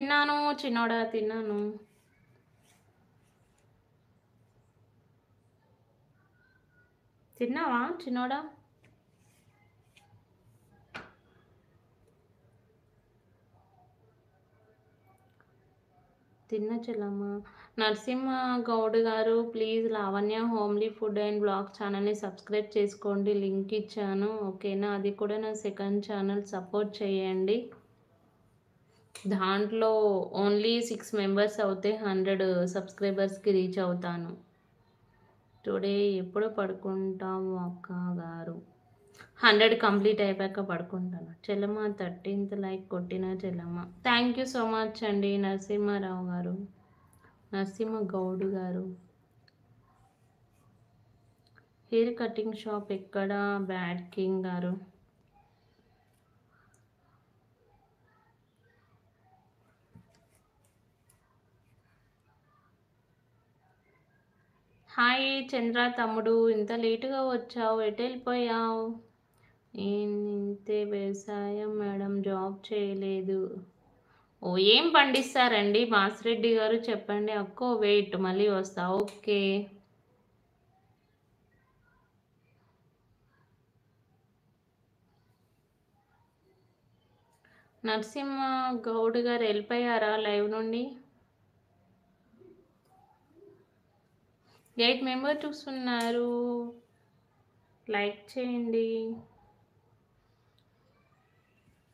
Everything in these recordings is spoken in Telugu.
తిన్నాను చిన్నోడా తిన్నాను. తిన్నావా చిన్నోడా? తిన్న చెల్లమ్మ. నరసింహ గౌడ్ గారు please Lavanya homely food and blog ఛానల్ని సబ్స్క్రైబ్ చేసుకోండి, లింక్ ఇచ్చాను ఓకేనా. అది కూడా నా సెకండ్ ఛానల్, సపోర్ట్ చేయండి. దాంట్లో ఓన్లీ 6 మెంబర్స్ అవుతే 100 సబ్స్క్రైబర్స్కి రీచ్ అవుతాను. టుడే ఎప్పుడు పడుకుంటావు అక్క గారు? 100 కంప్లీట్ అయిపోయాక పడుకుంటాను చెల్లమ్మ. 13th లైక్ కొట్టిన చెల్లమ్మ. థ్యాంక్ యూ సో మచ్ అండి నరసింహారావు గారు, నరసింహ గౌడ్ గారు. హెయిర్ కటింగ్ షాప్ ఎక్కడ? బ్యాడ్ కింగ్ గారు. హాయ్ చంద్ర తమ్ముడు, ఇంత లేటుగా వచ్చావు, ఎటు వెళ్ళిపోయావు? ఇంతే వ్యవసాయం మేడం, జాబ్ చేయలేదు. ఓ ఏం పండిస్తారండి మాసిరెడ్డి గారు చెప్పండి. అక్కో వెయిట్ మళ్ళీ వస్తా. ఓకే నరసింహ గౌడ్ గారు వెళ్ళిపోయారా లైవ్ నుండి? 8 మెంబర్ చూస్తున్నారు, లైక్ చేయండి.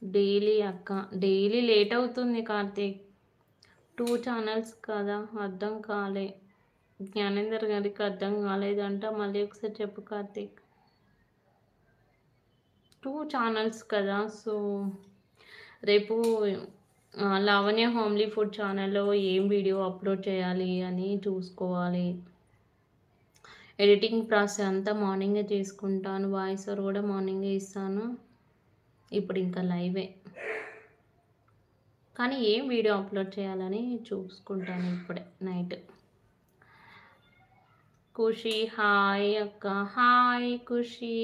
డైలీ అక్క, డైలీ లేట్ అవుతుంది కార్తీక్. 2 ఛానల్స్ కదా, అర్థం కాలే. జ్ఞానేందర్ గారికి అర్థం కాలేదంట, మళ్ళీ ఒకసారి చెప్పు కార్తీక్. 2 ఛానల్స్ కదా, సో రేపు లావణ్య హోమ్లీ ఫుడ్ ఛానల్లో ఏం వీడియో అప్లోడ్ చేయాలి అని చూసుకోవాలి. ఎడిటింగ్ ప్రాసెస్ అంతా మార్నింగే చేసుకుంటాను, వాయిస్ ఓవర్ కూడా మార్నింగే ఇస్తాను. ఇప్పుడు ఇంకా లైవే, కానీ ఏం వీడియో అప్లోడ్ చేయాలని చూసుకుంటాను ఇప్పుడే నైట్. ఖుషి హాయ్ అక్క. హాయ్ ఖుషి.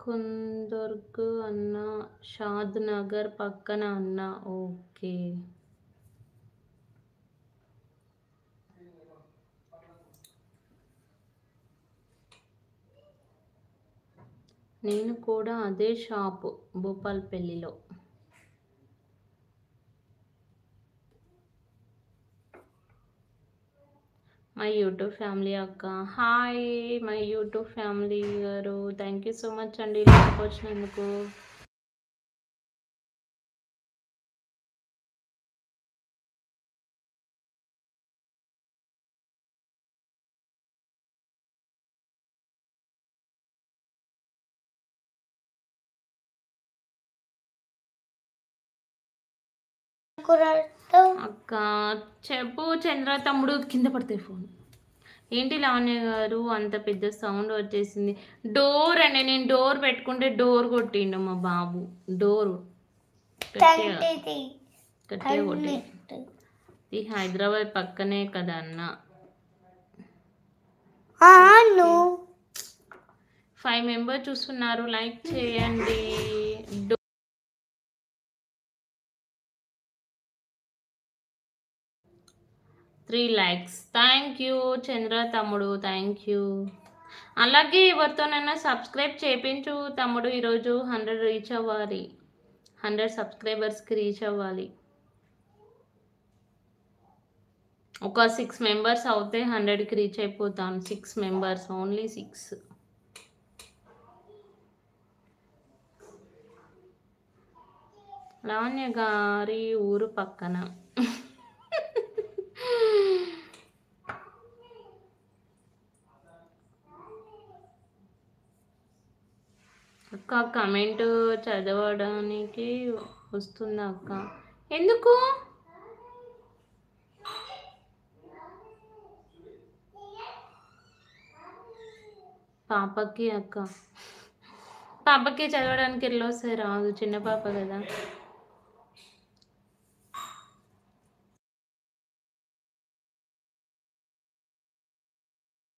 కుందర్గ్ అన్న, షాద్ నగర్ పక్కన అన్న. ఓకే నేను కూడా అదే షాపు భూపాల్పల్లిలో. మై యూట్యూబ్ ఫ్యామిలీ అక్క. హాయ్ మై యూట్యూబ్ ఫ్యామిలీ గారు, థ్యాంక్ యూ సో మచ్ అండి లైక్ వచ్చినందుకు. అక్క చెప్పు చంద్ర తమ్ముడు, కింద పడితే ఫోన్. ఏంటి లావణ్య గారు అంత పెద్ద సౌండ్ వచ్చేసింది? డోర్ అండి, నేను డోర్ పెట్టుకుంటే డోర్ కొట్టిండు మా బాబు. డోరు గట్టిగా కొట్టి. ఈ హైదరాబాద్ పక్కనే కదా అన్న. 5 మెంబర్ చూస్తున్నారు, లైక్ చేయండి. 3 likes. థ్యాంక్ యూ చంద్ర తమ్ముడు, థ్యాంక్ యూ. అలాగే ఎవరితోనైనా సబ్స్క్రైబ్ చేయించు తమ్ముడు. ఈరోజు 100 రీచ్ అవ్వాలి, 100 సబ్స్క్రైబర్స్కి రీచ్ అవ్వాలి. ఒక 6 మెంబర్స్ అవుతే 100కి రీచ్ అయిపోతాను. 6 మెంబర్స్, ఓన్లీ 6. లావణ్య గారి ఊరు పక్కన. అక్క కమెంట్ చదవడానికి వస్తుందా అక్క? ఎందుకు? పాపకి అక్క, పాపకి చదవడానికి ఎట్లా వస్తాయి? రాదు, చిన్న పాప కదా.